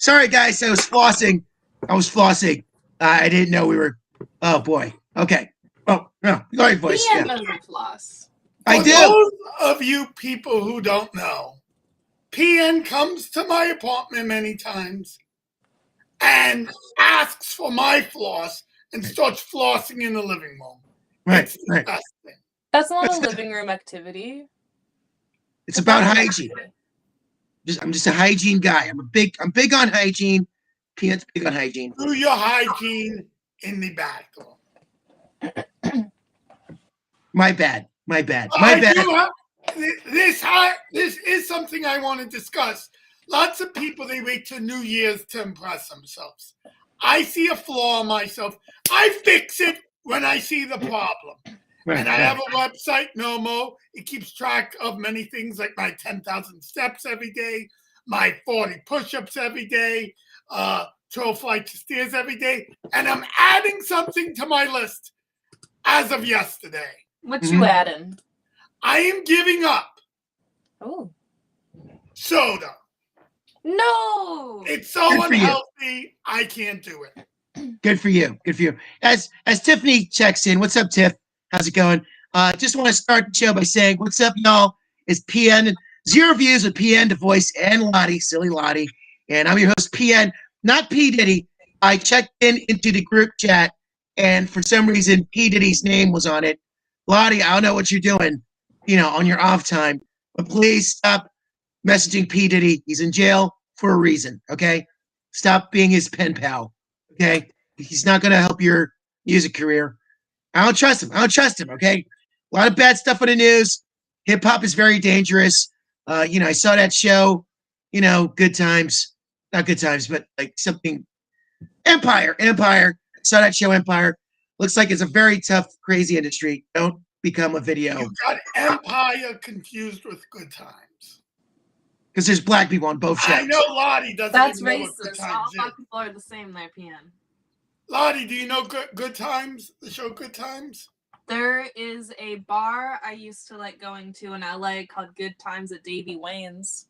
Sorry, guys. I was flossing. I didn't know we were. Oh boy. Okay. Oh no. Go ahead, voice. PN doesn't floss. I For do. those of you people who don't know, PN comes to my apartment many times and asks for my floss and starts flossing in the living room. Right. It's Right. disgusting. That's not a living room activity. It's about hygiene. I'm just a hygiene guy. I'm big on hygiene. Peanut's big on hygiene. Do your hygiene in the bathroom. My bad. This is something I want to discuss. Lots of people, they wait till New Year's to impress themselves. I see a flaw in myself. I fix it when I see the problem. Right, and I have a website, Nomo. It keeps track of many things like my 10,000 steps every day, my 40 push-ups every day, 12 flights of stairs every day. And I'm adding something to my list as of yesterday. What you adding? I am giving up soda. No. It's so unhealthy. I can't do it. Good for you. As Tiffany checks in, what's up, Tiff? How's it going? Just want to start the show by saying, what's up, y'all? It's PN, Zero Views with PN, the voice, and Lottie, silly Lottie. And I'm your host, PN, not P. Diddy. I checked into the group chat, and for some reason, P. Diddy's name was on it. Lottie, I don't know what you're doing, on your off time, but please stop messaging P. Diddy. He's in jail for a reason, okay? Stop being his pen pal, okay? He's not going to help your music career. I don't trust him, okay? A lot of bad stuff in the news. Hip-hop is very dangerous. I saw that show, Good Times. Not Good Times, but like something. Empire. Saw that show, Empire. Looks like it's a very tough, crazy industry. Don't become a video. You got Empire confused with Good Times. Because there's black people on both shows. I know Lottie doesn't That's even know what Good racist. Times All is. black people are the same there, PN. Lottie, do you know Good Times? The show Good Times? There is a bar I used to like going to in LA called Good Times at Davy Wayne's.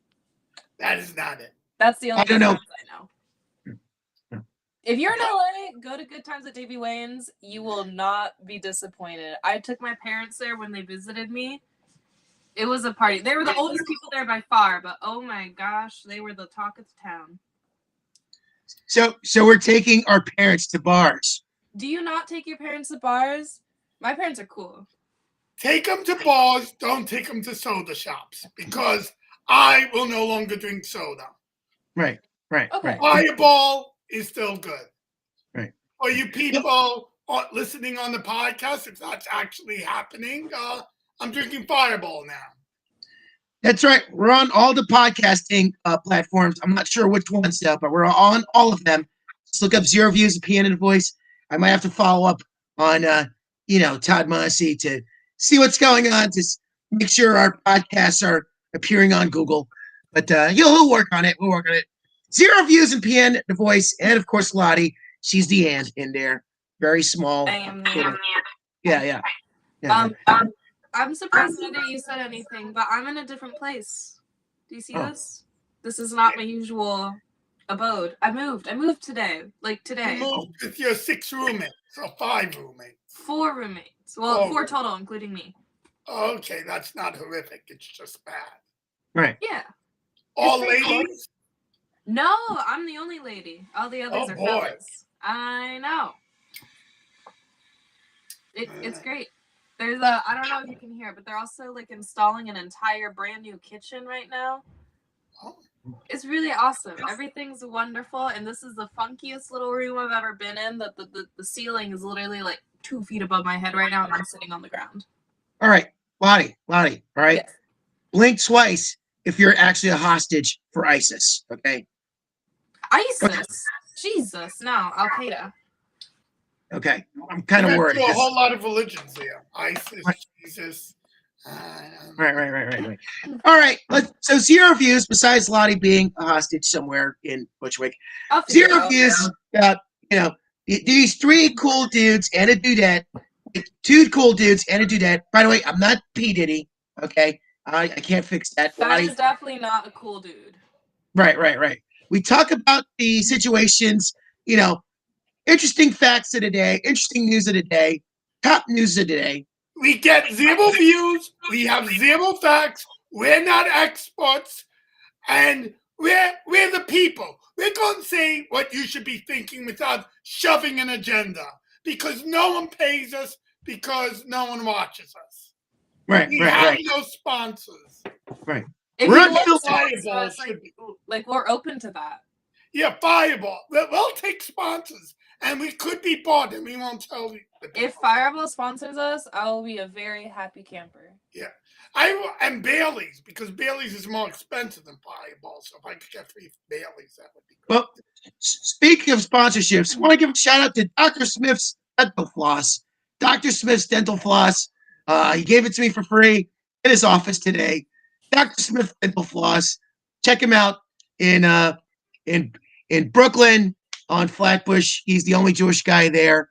That is not it. That's the only I don't know. I know. If you're in LA, go to Good Times at Davy Wayne's. You will not be disappointed. I took my parents there when they visited me. It was a party. They were the oldest people there by far, but oh my gosh, they were the talk of the town. So we're taking our parents to bars. Do you not take your parents to bars? My parents are cool. Take them to bars. Don't take them to soda shops because I will no longer drink soda. Right. Okay. Fireball is still good. Right. For you people listening on the podcast, if that's actually happening, I'm drinking Fireball now. That's right. We're on all the podcasting platforms. I'm not sure which ones though, but we're on all of them. Just look up Zero Views, PN and Voice. I might have to follow up on, Todd Mossy to see what's going on, to make sure our podcasts are appearing on Google. But we'll work on it. Zero Views and PN, the Voice, and of course Lottie. She's the and in there, very small. I am the Yeah. I'm surprised neither of you said anything, but I'm in a different place. Do you see this? This is not my usual abode. I moved today. You moved with your 6 roommates or 5 roommates? 4 roommates. Well, 4 total, including me. Okay, that's not horrific. It's just bad. Right. Yeah. All ladies? No, I'm the only lady. All the others are fellas. I know. It's great. There's I don't know if you can hear it, but they're also like installing an entire brand new kitchen right now. It's really awesome. Everything's wonderful, and this is the funkiest little room I've ever been in. That the ceiling is literally like 2 feet above my head right now, and I'm sitting on the ground. All right, Lottie. All right. Yes. Blink twice if you're actually a hostage for ISIS. Okay. ISIS. Jesus, no, Al Qaeda. Okay, I'm kind of worried. There's a whole lot of religions here. ISIS, Jesus. Right. All right. So Zero Views, besides Lottie being a hostage somewhere in Bushwick, Zero Views, these 3 cool dudes and a dudette, 2 cool dudes and a dudette. By the way, I'm not P. Diddy. Okay, I can't fix that. That is definitely not a cool dude. Right. We talk about the situations, interesting facts of the day, interesting news of the day, top news of the day. We get 0 views. We have 0 facts. We're not experts. And we're the people. We're going to say what you should be thinking without shoving an agenda. Because no one pays us, because no one watches us. Right, We right, have right. no sponsors. Right. If We're you on want filter. sponsors us, like we're open to that. Yeah, Fireball. We'll take sponsors. And we could be bought, and we won't tell you. If Fireball sponsors us, I will be a very happy camper. Yeah. And Bailey's, because Bailey's is more expensive than Fireball. So if I could get 3 Bailey's, that would be great. Well, speaking of sponsorships, I want to give a shout out to Dr. Smith's Dental Floss. Dr. Smith's Dental Floss. He gave it to me for free in his office today. Dr. Smith Dental Floss. Check him out in Brooklyn on Flatbush. He's the only Jewish guy there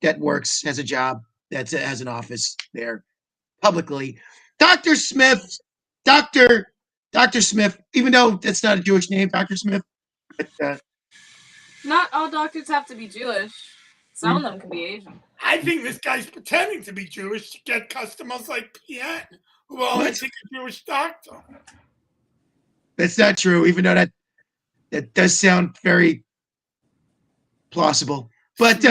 that works, has a job, that has an office there publicly. Dr. Smith, Dr. Smith, even though that's not a Jewish name, Dr. Smith. But, not all doctors have to be Jewish. Some of them can be Asian. I think this guy's pretending to be Jewish to get customers like PN, who will only take a Jewish doctor. That's not true, even though that does sound very plausible. But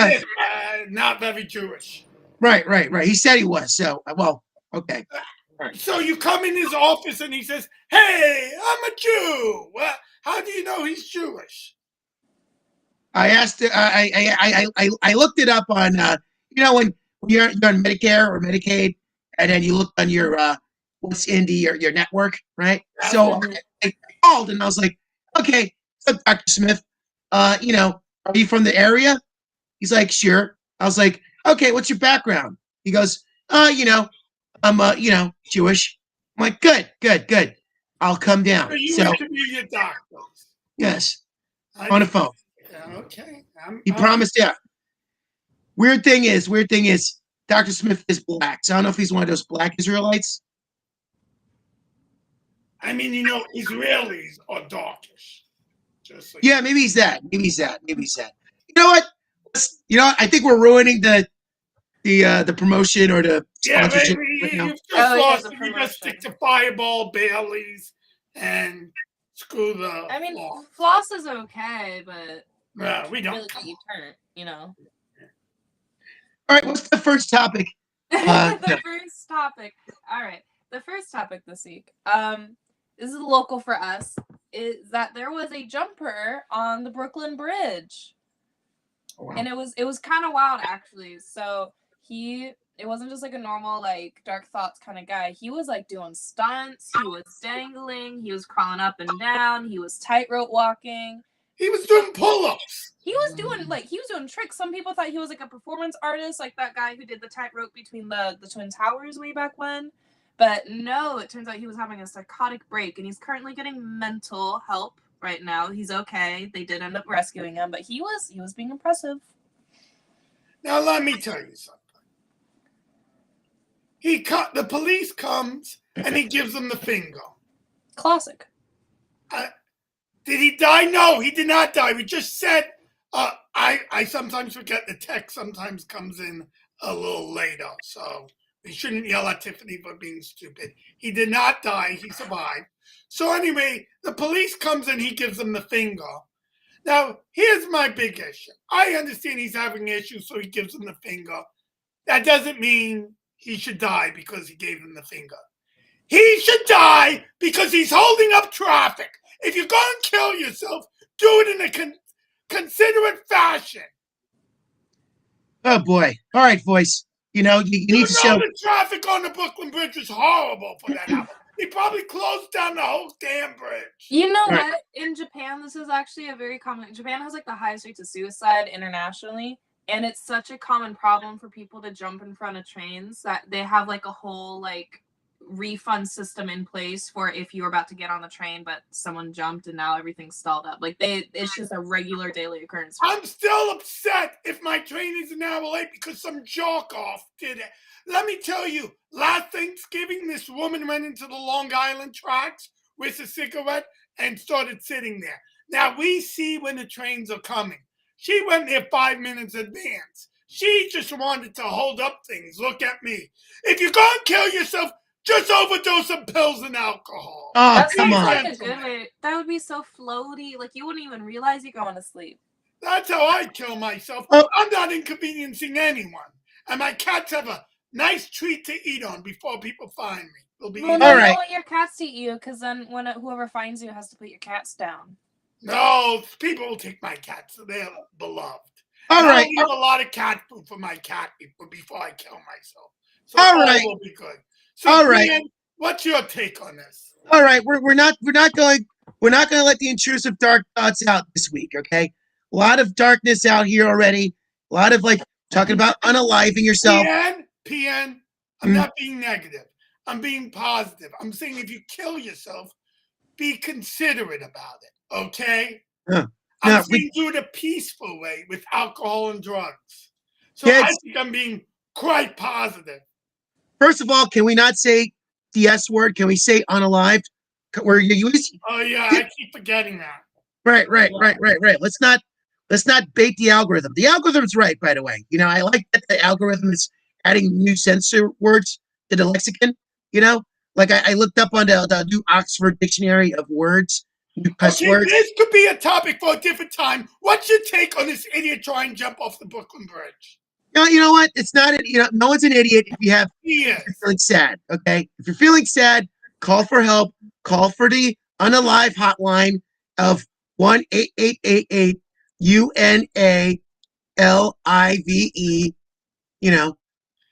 not very Jewish. Right. He said he was. So, well, okay. So you come in his office and he says, "Hey, I'm a Jew." Well, how do you know he's Jewish? I asked. I looked it up on. When you're on Medicare or Medicaid, and then you look on your what's into your network, right? So I called and I was like, "Okay, so Dr. Smith, are you from the area?" He's like, "Sure." I was like, "Okay, what's your background?" He goes, I'm Jewish." I'm like, good. I'll come down. So you interview your doctors. Yes, on the phone. Okay. He promised, yeah. Weird thing is, Dr. Smith is black. So I don't know if he's one of those black Israelites. I mean, Israelis are darkish. Yeah, maybe he's that. Maybe he's that. You know what? I think we're ruining the promotion or the sponsorship. You just stick to Fireball, Bailey's, and screw the. I mean, floss is okay, but we don't. Really get you turn, All right, what's the first topic? First topic. All right, the first topic this week. This is local for us. Is that there was a jumper on the Brooklyn Bridge. Oh, wow. And it was kind of wild, actually. So it wasn't just like a normal like dark thoughts kind of guy. He was like doing stunts. He was dangling. He was crawling up and down. He was tightrope walking. He was doing pull-ups. He was doing tricks. Some people thought he was like a performance artist, like that guy who did the tightrope between the Twin Towers way back when. But no, it turns out he was having a psychotic break, and he's currently getting mental help right now. He's okay. They did end up rescuing him, but he was being impressive. Now let me tell you something. The police comes and he gives them the finger. Classic. Did he die? No, he did not die. We just said. I sometimes forget the text. Sometimes comes in a little later, so we shouldn't yell at Tiffany for being stupid. He did not die. He survived. So anyway, the police comes and he gives them the finger. Now, here's my big issue. I understand he's having issues, so he gives them the finger. That doesn't mean he should die because he gave them the finger. He should die because he's holding up traffic. If you're going to kill yourself, do it in a considerate fashion. Oh, boy. All right, voice. You need to show. The traffic on the Brooklyn Bridge is horrible for that happen. They probably closed down the whole damn bridge. You know what? In Japan, this is actually a very common. Japan has like the highest rates of suicide internationally, and it's such a common problem for people to jump in front of trains that they have like a whole like refund system in place for if you were about to get on the train but someone jumped and now everything's stalled up. Like it's just a regular daily occurrence. I'm still upset if my train is an hour late because some jerk off did it. Let me tell you, last Thanksgiving, this woman went into the Long Island tracks with a cigarette and started sitting there. Now we see when the trains are coming. She went there 5 minutes advance. She just wanted to hold up things. Look at me. If you're going to kill yourself, just overdose of pills and alcohol. Oh, That come sounds on. like a good way. That would be so floaty. Like you wouldn't even realize you're going to sleep. That's how I kill myself. Oh. I'm not inconveniencing anyone. And my cats have a nice treat to eat on before people find me. They'll be Well, eating. no, All you right. don't want your cats to eat you, because then when whoever finds you has to put your cats down. No, people will take my cats. They're beloved. All and right. I'll leave a lot of cat food for my cat before I kill myself. So All all right. will be good. So All right. Ian, what's your take on this? All right, we're not going to let the intrusive dark thoughts out this week, okay? A lot of darkness out here already. A lot of like talking about unaliving yourself. PN, I'm not being negative. I'm being positive. I'm saying if you kill yourself, be considerate about it, okay? I'm saying do it a peaceful way with alcohol and drugs. So I think I'm being quite positive. First of all, can we not say the S word? Can we say unalived? Where you Oh yeah, I keep forgetting that. Right. Let's not bait the algorithm. The algorithm's right, by the way. You know, I like that the algorithm is adding new censor words to the lexicon. You know, like I looked up on the new Oxford Dictionary of Words, new cuss words. This could be a topic for a different time. What's your take on this idiot trying to jump off the Brooklyn Bridge? You know what? It's not. No one's an idiot if you have. He is. If you're feeling sad, okay? If you're feeling sad, call for help. Call for the unalive hotline of 1-888-8 UNALIVE. You know,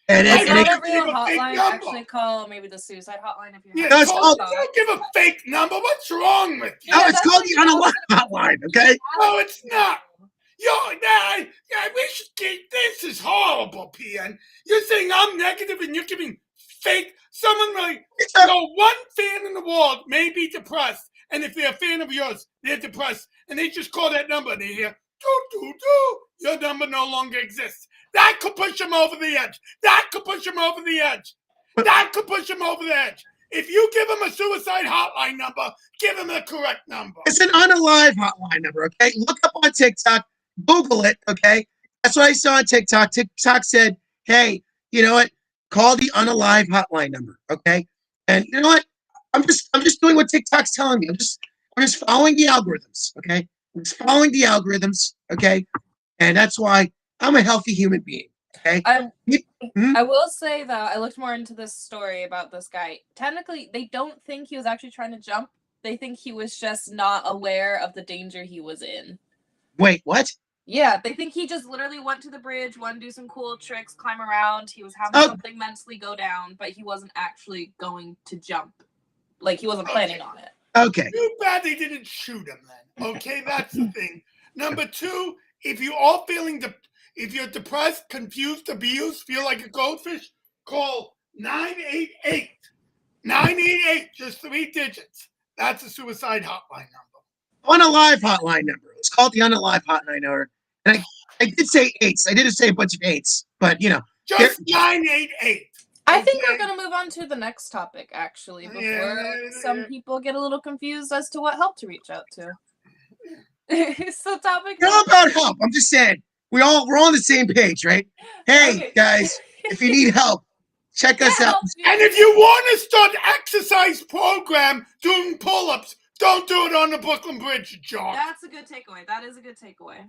and It's not it a real give a fake hotline. number. Actually, call maybe the suicide hotline if you Yeah, have. it's called- don't give a fake number. What's wrong with you? No, Yeah, it's that's called what the you unalive hotline, okay? No, it's not. We should keep this is horrible, PN. You're saying I'm negative and you're giving fake. Someone like one fan in the world may be depressed, and if they're a fan of yours, they're depressed, and they just call that number and they hear do. Your number no longer exists. That could push them over the edge. That could push them over the edge. That could push them over the edge. If you give them a suicide hotline number, give them the correct number. It's an unalive hotline number, okay? Look up on TikTok, Google it, okay? That's what I saw on TikTok. TikTok said, hey, you know what? Call the unalive hotline number, okay? And you know what? I'm just doing what TikTok's telling me. I'm just following the algorithms, okay? I'm just following the algorithms, okay? And that's why I'm a healthy human being, okay? I will say though, I looked more into this story about this guy. Technically, they don't think he was actually trying to jump. They think he was just not aware of the danger he was in. Wait, what? Yeah, they think he just literally went to the bridge, wanted to do some cool tricks, climb around. He was having something mentally go down, but he wasn't actually going to jump. Like, he wasn't planning on it. Okay. Too bad they didn't shoot him then. Okay, that's the thing. Number two, if you all if you're depressed, confused, abused, feel like a goldfish, call 988. 988, just 3 digits. That's a suicide hotline number. Unalive hotline number. It's called the unalive hotline number. And I did say 8s. I didn't say a bunch of 8s, but you know. Just 988. I think we're going to move on to the next topic, actually, before some people get a little confused as to what help to reach out to. So topic. You're all about help. I'm just saying. We're all on the same page, right? Hey, guys, if you need help, check us out. And if you want to start exercise program doing pull-ups, don't do it on the Brooklyn Bridge, John. That's a good takeaway. That is a good takeaway.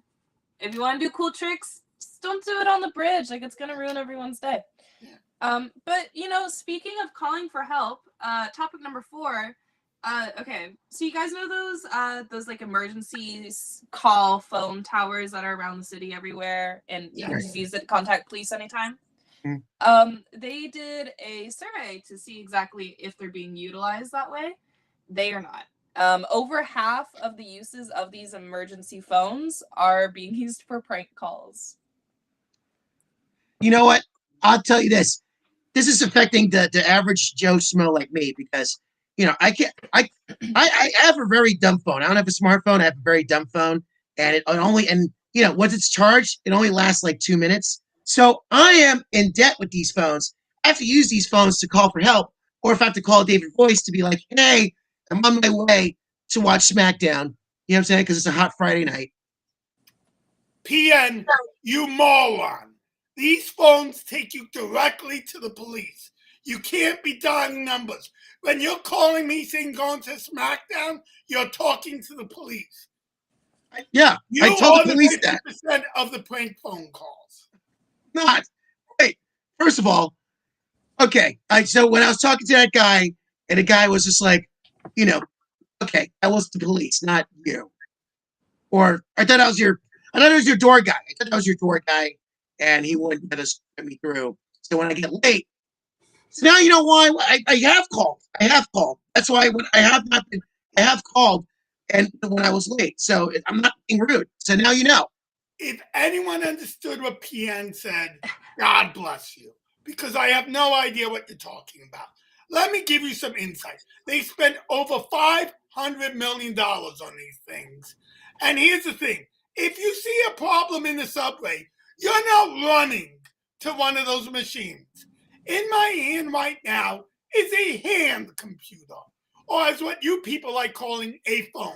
If you want to do cool tricks, just don't do it on the bridge. Like, it's going to ruin everyone's day. But, you know, speaking of calling for help, topic number 4, okay, so you guys know those like emergency call phone towers that are around the city everywhere, and you can just use it to contact police anytime? They did a survey to see exactly if they're being utilized that way. They are not. Over half of the uses of these emergency phones are being used for prank calls. You know what? I'll tell you this. This is affecting the average Joe Schmo like me because, you know, I have a very dumb phone. I don't have a smartphone. I have a very dumb phone. And you know, once it's charged, it only lasts like 2 minutes. So I am in debt with these phones. I have to use these phones to call for help. Or if I have to call David Voice to be like, hey, I'm on my way to watch SmackDown. You know what I'm saying? Because it's a hot Friday night. PN, you moron. These phones take you directly to the police. You can't be dialing numbers. When you're calling me saying going to SmackDown, you're talking to the police. Yeah, You I told the are police that. 50% of the prank phone calls. Not. Wait, first of all, okay. So when I was talking to that guy, and the guy was just like, you know, okay, that was the police, not you. Or I thought it was your door guy. I thought that was your door guy, and he wouldn't let us put me through. So when I get late, so now you know why I have called. I have called. That's why when I have not been, I have called, and when I was late. So I'm not being rude. So now you know. If anyone understood what PN said, God bless you, because I have no idea what you're talking about. Let me give you some insight. They spent over $500 million on these things. And here's the thing. If you see a problem in the subway, you're not running to one of those machines. In my hand right now is a hand computer, or as what you people like calling a phone.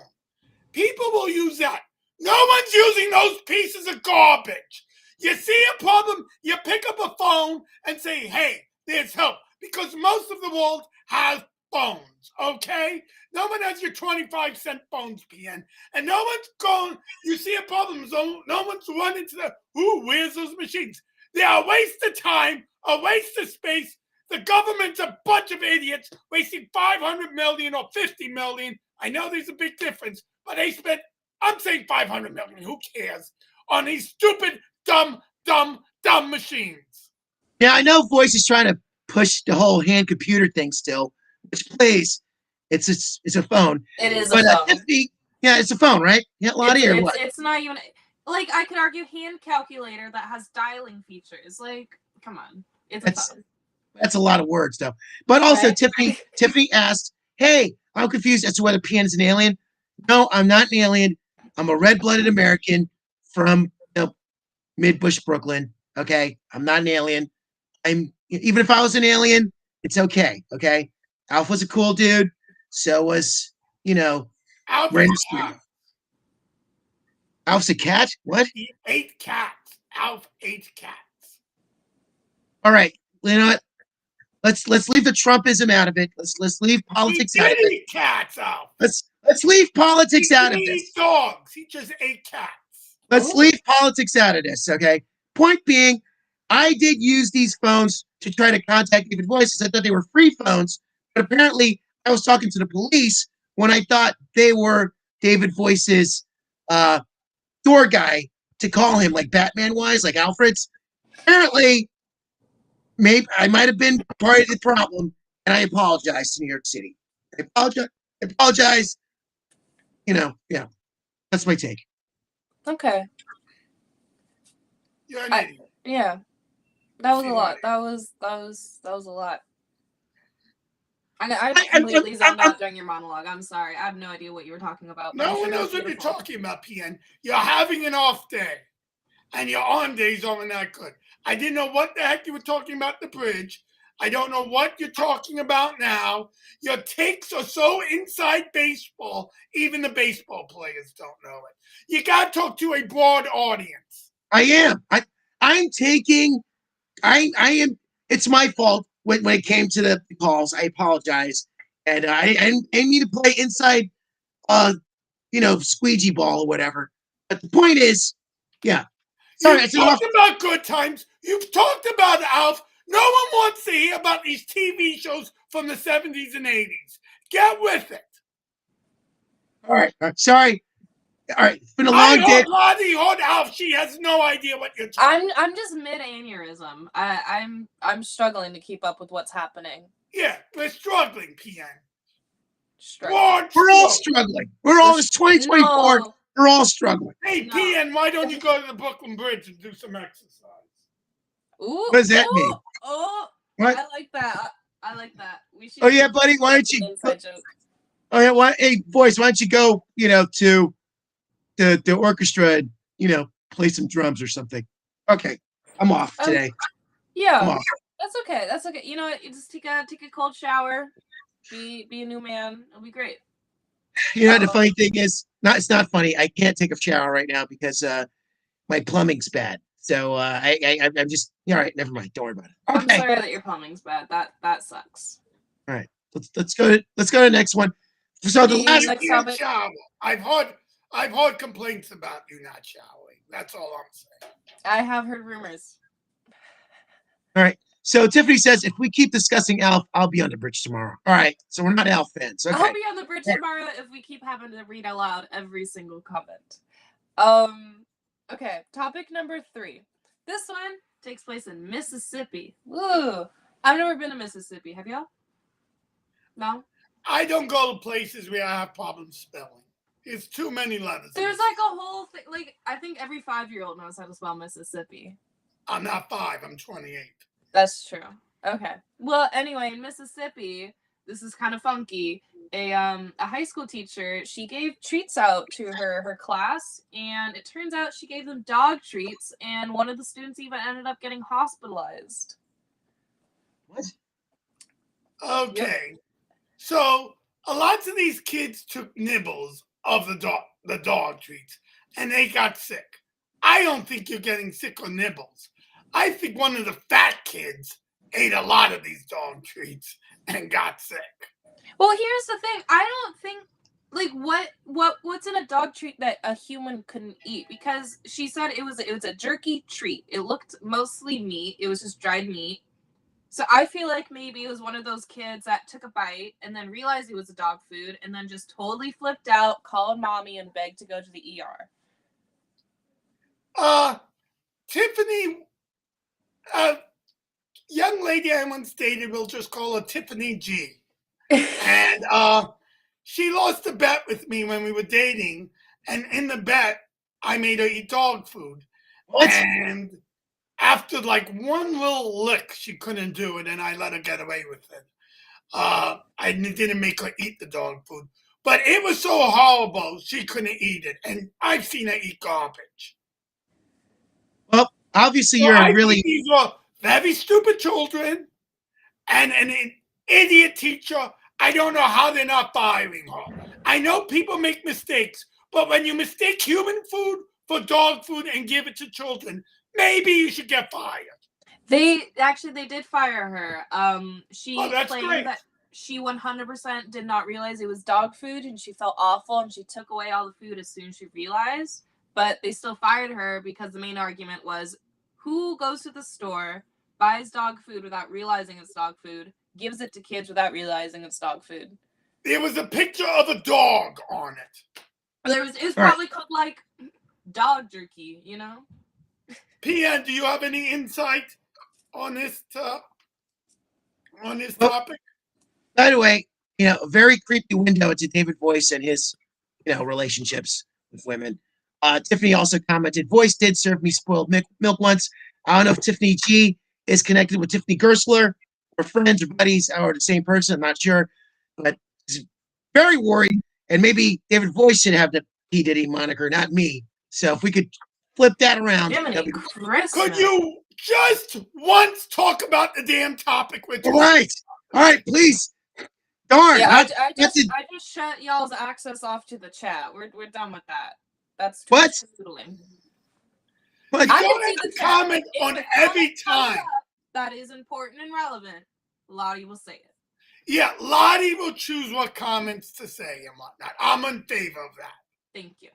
People will use that. No one's using those pieces of garbage. You see a problem, you pick up a phone and say, hey, there's help. Because most of the world has phones, okay? No one has your 25-cent phones, PN. And no one's going, you see a problem, so no one's running to where's those machines? They are a waste of time, a waste of space. The government's a bunch of idiots wasting 500 million or 50 million. I know there's a big difference, but they spent, I'm saying 500 million, who cares, on these stupid, dumb machines. Yeah, I know Voice is trying to push the whole hand computer thing still, which plays. It's a phone. It is But a phone. Tiffany, yeah, it's a phone, right? Yeah, Lottie, or what? It's not even like I could argue hand calculator that has dialing features. Like, come on, it's a phone. That's a lot of words, though. But also, Right? Tiffany asked, "Hey, I'm confused as to whether PN is an alien." No, I'm not an alien. I'm a red-blooded American from mid-bush Brooklyn. Okay, I'm not an alien. I'm even if I was an alien, it's okay. Okay, Alf was a cool dude. So was Alf Ren. ate cats. Alf's a cat. What? He ate cats. Alf ate cats. All right. You know what? Let's leave the Trumpism out of it. Let's leave politics out of it. He did eat cats, Alf. Let's leave politics out of He this. ate dogs. He just ate cats. Let's leave politics out of this, okay? Point being, I did use these phones to try to contact David Voices. I thought they were free phones, but apparently I was talking to the police when I thought they were David Voices' door guy to call him, like Batman wise, like Alfred's. Apparently, maybe I might have been part of the problem, and I apologize to New York City. I apologize. Yeah, that's my take. Okay. You're an idiot. Yeah, that was a lot. That was a lot. I completely zoned out during your monologue. I'm sorry. I have no idea what you were talking about. No one knows what you're talking about, PN. You're having an off day, and your on days aren't that good. I didn't know what the heck you were talking about the bridge. I don't know what you're talking about now. Your takes are so inside baseball, even the baseball players don't know it. You got to talk to a broad audience. I am. I'm taking. I am. It's my fault when it came to the calls. I apologize, and I need to play inside, squeegee ball or whatever. But the point is, yeah. Sorry, You've talked about good times. You've talked about Alf. No one wants to hear about these TV shows from the 70s and 80s. Get with it. All right. Sorry. All right. It's been a long day. Lottie on Alf. She has no idea what you're talking about. I'm just mid aneurysm. I'm struggling to keep up with what's happening. Yeah, we're struggling, PN. We're all struggling. We're all, it's 2024. No. We're all struggling. Hey, PN, why don't you go to the Brooklyn Bridge and do some exercise? Ooh, what does that mean? Oh, what? I like that. I like that. We should. Oh yeah, buddy. Why don't you? Inside joke. Oh yeah. Hey, boys. Why don't you go? To the orchestra. And, play some drums or something. Okay, I'm off today. Yeah, I'm off. That's okay. That's okay. You know what? You just take a cold shower. Be a new man. It'll be great. You know, the funny thing is, it's not funny. I can't take a shower right now because my plumbing's bad. So I'm just all right. Never mind. Don't worry about it. I'm Okay. sorry that your plumbing's bad. That sucks. All right. Let's go to the next one. So the You last like You topic? shower. I've heard complaints about you not showering. That's all I'm saying. I have heard rumors. all right. So Tiffany says if we keep discussing Alf, I'll be on the bridge tomorrow. All right. So we're not Alf fans. Okay. I'll be on the bridge tomorrow if we keep having to read aloud every single comment. Okay, topic number 3. This one takes place in Mississippi. Woo! I've never been to Mississippi. Have y'all? No? I don't go to places where I have problems spelling. It's too many letters. There's like a whole thing. Like, I think every 5-year-old knows how to spell Mississippi. I'm not 5. I'm 28. That's true. Okay. Well, anyway, in Mississippi, this is kind of funky. A high school teacher, she gave treats out to her class, and it turns out she gave them dog treats, and one of the students even ended up getting hospitalized. What? Okay. Yep. So a lot of these kids took nibbles of the dog treats, and they got sick. I don't think you're getting sick on nibbles. I think one of the fat kids ate a lot of these dog treats and got sick. Well, here's the thing. I don't think like what's in a dog treat that a human couldn't eat, because she said it was a jerky treat. It looked mostly meat. It was just dried meat. So I feel like maybe it was one of those kids that took a bite and then realized it was a dog food and then just totally flipped out, called mommy, and begged to go to the ER. Tiffany, young lady I once dated, we'll just call her Tiffany G. And she lost a bet with me when we were dating, and in the bet, I made her eat dog food. What? And after like one little lick, she couldn't do it, and I let her get away with it. I didn't make her eat the dog food, but it was so horrible she couldn't eat it, and I've seen her eat garbage. Well, obviously So you're I really think these are very stupid children, and an idiot teacher. I don't know how they're not firing her. I know people make mistakes, but when you mistake human food for dog food and give it to children, maybe you should get fired. They did fire her. She claimed great. that she 100% did not realize it was dog food, and she felt awful, and she took away all the food as soon as she realized. But they still fired her because the main argument was, who goes to the store, buys dog food without realizing it's dog food, gives it to kids without realizing it's dog food? There was a picture of a dog on it. It was probably called like dog jerky, you know? PN, do you have any insight on this topic? By the way, a very creepy window into David Boyce and his, relationships with women. Tiffany also commented, Boyce did serve me spoiled milk once. I don't know if Tiffany G is connected with Tiffany Gersler, or friends or buddies, or the same person. I'm not sure, but he's very worried. And maybe David Boyce should have the P. Diddy moniker, not me. So if we could flip that around. Could you just once talk about the damn topic with you? All right, please. Darn. Yeah, I just shut y'all's access off to the chat. We're done with that. That's too much doodling. But I don't have to comment on every time. That is important and relevant. Lottie will say it. Yeah, Lottie will choose what comments to say and whatnot. I'm in favor of that. Thank you.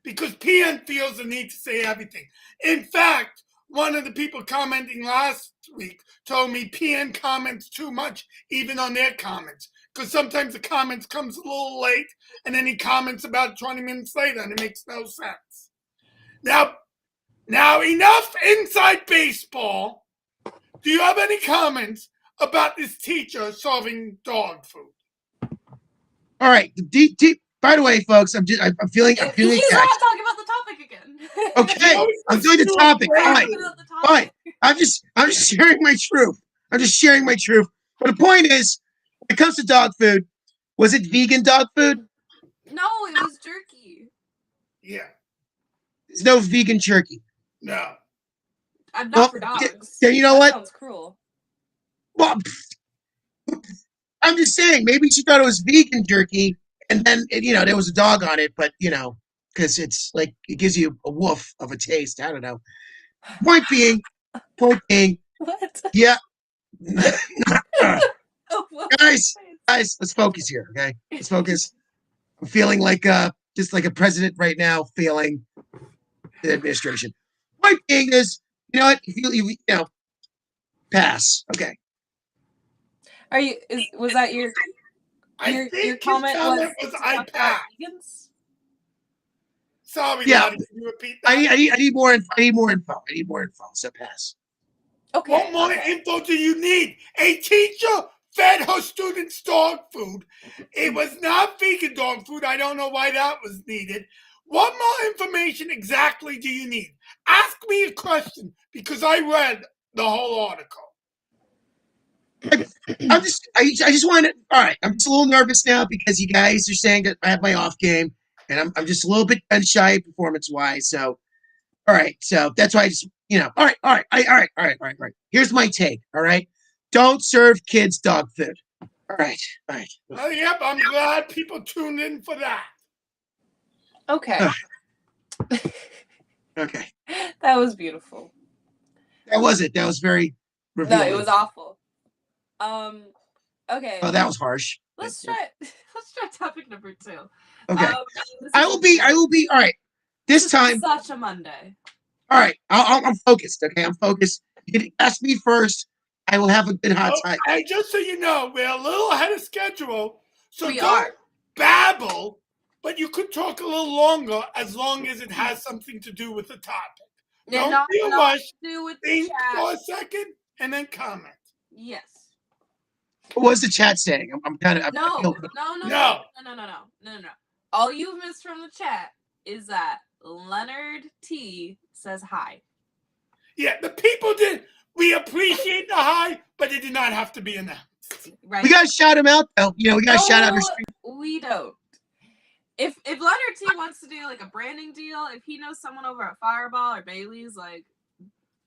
Because PN feels the need to say everything. In fact, one of the people commenting last week told me PN comments too much, even on their comments. Because sometimes the comments comes a little late, and then he comments about 20 minutes later, and it makes no sense. Now enough inside baseball. Do you have any comments about this teacher serving dog food? All right. By the way, folks, I'm feeling. He's not talking about the topic again. Okay, I'm doing the topic. Fine. I'm just sharing my truth. I'm just sharing my truth. But the point is, when it comes to dog food, was it vegan dog food? No, it was jerky. Yeah. There's no vegan jerky. No. I'm not for dogs. Yeah, you know what? Sounds cruel. Well, I'm just saying, maybe she thought it was vegan jerky, and then there was a dog on it, but because it's like it gives you a woof of a taste. I don't know. Point being, What? yeah. Oh, what? guys, let's focus here, okay? Let's focus. I'm feeling like just like a president right now, feeling the administration. Point being is, you know what? If you pass. Okay. Are you? Was that your I think your comment his comment was to I talk about passed. vegans? Sorry, Yeah. Lottie, can you repeat that? I need more info. I need more info. So pass. Okay. What more info do you need? A teacher fed her students dog food. It was not vegan dog food. I don't know why that was needed. What more information exactly do you need? Ask me a question because I read the whole article. I just want to. All right, I'm just a little nervous now because you guys are saying that I have my off game, and I'm just a little bit gun shy performance wise. So, all right, so that's why I just all right. Here's my take. All right, don't serve kids dog food. All right. Oh, yep, I'm glad people tuned in for that. Okay. Okay. That was beautiful. That was it. That was very revealing. No, it was awful. Okay. Oh, that was harsh. Let's try topic number 2. Okay. I will be all right. This time. Such a Monday. All right. I'm focused. Okay. I'm focused. You can ask me first. I will have a good hot time. And just so you know, we're a little ahead of schedule. So We don't are. babble, but you could talk a little longer as long as it has something to do with the topic. Yeah, Don't be a rush. Do with Think the for a chat. second and then comment. Yes. What was the chat saying? I'm kind of No. All you've missed from the chat is that Leonard T says hi. Yeah, the people did. We appreciate the hi, but it did not have to be announced. Right. We gotta shout him out though. We gotta shout out our stream. We don't. If Leonard T wants to do like a branding deal, if he knows someone over at Fireball or Bailey's, like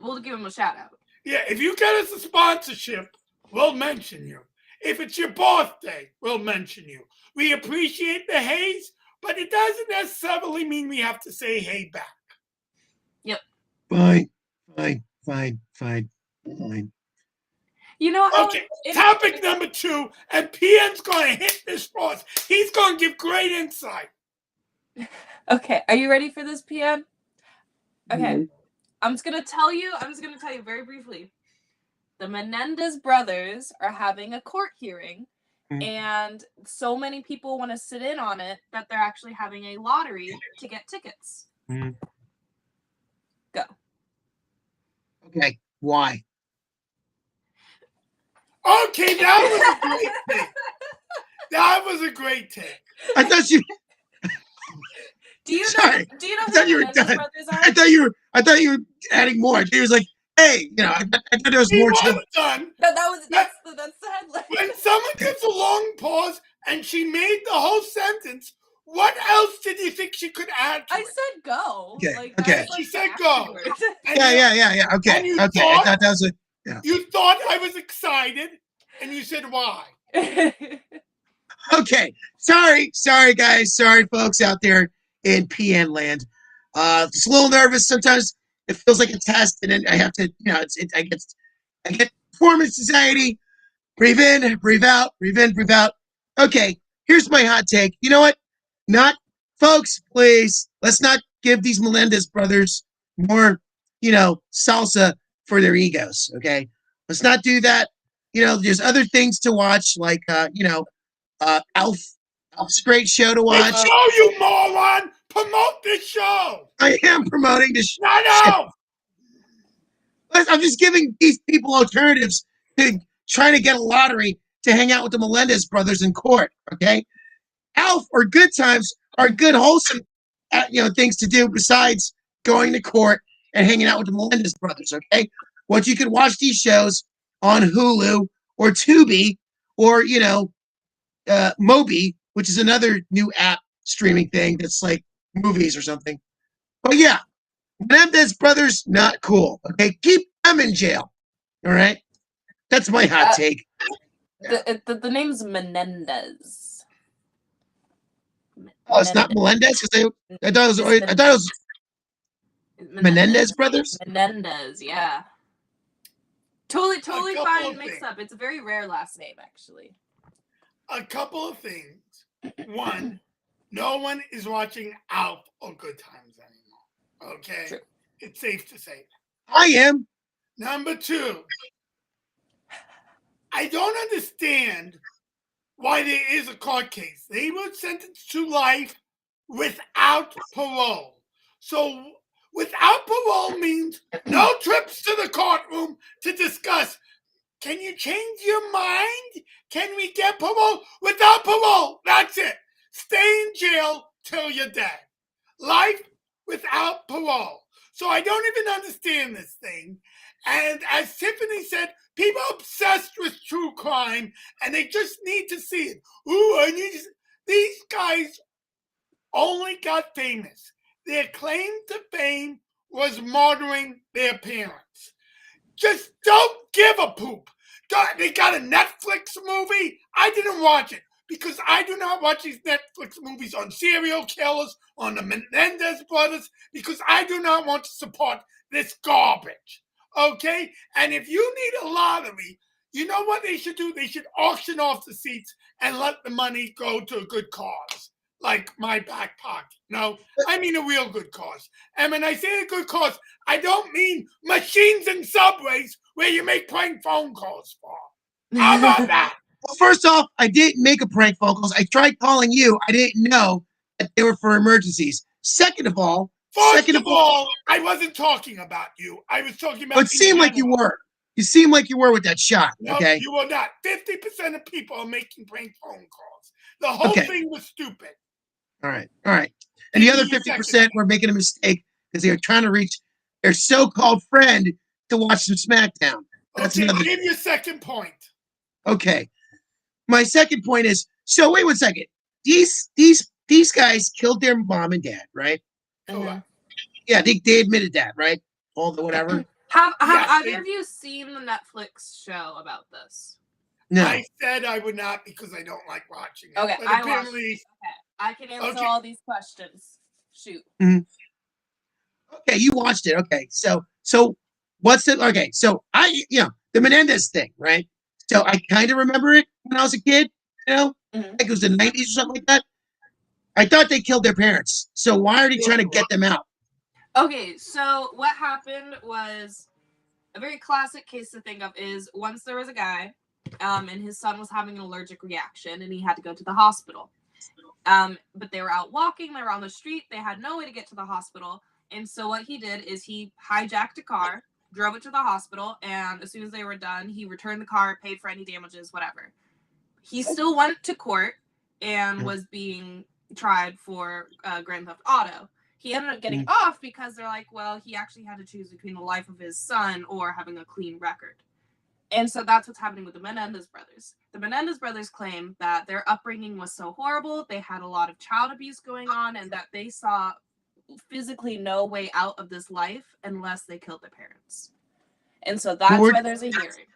we'll give him a shout out. Yeah, if you get us a sponsorship, we'll mention you. If it's your birthday, we'll mention you. We appreciate the haze, but it doesn't necessarily mean we have to say hey back. Yep. Fine. You know how Okay, topic number 2, and PM's going to hit this for us. He's going to give great insight. Okay, are you ready for this, PM? Okay, Mm-hmm. I'm just gonna tell you very briefly. The Menendez brothers are having a court hearing, and so many people want to sit in on it that they're actually having a lottery to get tickets. Go. Okay. Why? Okay, that was a great take. That was a great take. I thought you. Do you Sorry. know who thought the you were Menendez done. brothers are? I thought you were adding more. He was like, hey, I thought there was He more to was it. done. That's the headline. When someone gives a long pause and she made the whole sentence, what else did you think she could add to I it? said go. Okay, Like, okay. She said go. Yeah. Okay. And you Okay. I thought that was it. You thought I was excited, and you said why? Okay. Sorry, guys. Sorry, folks out there in PN land. Just a little nervous. Sometimes it feels like a test, and then I have to, I get performance anxiety. Breathe in, breathe out, breathe in, breathe out. Okay. Here's my hot take. You know what? Folks, please, let's not give these Melendez brothers more, salsa for their egos. Okay. Let's not do that. There's other things to watch, like, Alf. Alf's a great show to watch. The show, you moron! Promote this show! I am promoting the show. No! I'm just giving these people alternatives to trying to get a lottery to hang out with the Melendez brothers in court. Okay. Alf or Good Times are good, wholesome, things to do besides going to court and hanging out with the Melendez brothers. Okay. What you can watch these shows on Hulu or Tubi or, Mobi, which is another new app streaming thing that's like movies or something. But yeah, Menendez brothers, not cool. Okay. Keep them in jail. All right. That's my hot take. The name's Menendez. Oh, it's not Melendez because I thought it was. I thought it was Menendez brothers. Menendez, yeah. Totally fine mix up. It's a very rare last name, actually. A couple of things. One, no one is watching Alf or Good Times anymore. Okay? True. It's safe to say that. I am. Number two, I don't understand why there is a court case. They were sentenced to life without parole. So without parole means no trips to the courtroom to discuss, can you change your mind? Can we get parole? Without parole, that's it. Stay in jail till you're dead. Life without parole. So I don't even understand this thing. And as Tiffany said, people are obsessed with true crime and they just need to see it. Ooh, these guys only got famous. Their claim to fame was murdering their parents. Just don't give a poop. They got a Netflix movie. I didn't watch it because I do not watch these Netflix movies on serial killers, on the Menendez brothers, because I do not want to support this garbage. Okay? And if you need a lottery, you know what they should do? They should auction off the seats and let the money go to a good cause, like my back pocket. No, I mean a real good cause. And when I say a good cause, I don't mean machines and subways where you make prank phone calls for. How about that? Well, first off, I didn't make a prank phone calls. I tried calling you. I didn't know that they were for emergencies. Second of all, I wasn't talking about you. I was talking about. It seemed like you were. You seemed like you were with that shot. No, okay, you were not. 50% of people are making prank phone calls. The whole thing was stupid. All right. And the other 50% were making a mistake because they were trying to reach their so-called friend to watch some SmackDown. That's okay, give your second point. Okay. My second point is, so wait 1 second. These guys killed their mom and dad, right? Mm-hmm. Yeah, they admitted that, right? All the whatever. Have either of you seen the Netflix show about this? No. I said I would not because I don't like watching it. Okay, but apparently, okay, I can answer all these questions. Shoot. Mm-hmm. Okay, you watched it. Okay, so what's it? Okay, so the Menendez thing, right? So I kind of remember it when I was a kid. Like it was the 90s or something like that. I thought they killed their parents. So why are they trying to get them out? Okay, so what happened was a very classic case to think of is once there was a guy, and his son was having an allergic reaction, and he had to go to the hospital. But they were out walking, they were on the street, they had no way to get to the hospital. And so what he did is he hijacked a car, drove it to the hospital, and as soon as they were done, he returned the car, paid for any damages, whatever. He still went to court and was being tried for Grand Theft Auto. He ended up getting off because they're like, well, he actually had to choose between the life of his son or having a clean record. And so that's what's happening with the Menendez brothers. The Menendez brothers claim that their upbringing was so horrible, they had a lot of child abuse going on, and that they saw physically no way out of this life unless they killed their parents. And so that's why there's a hearing.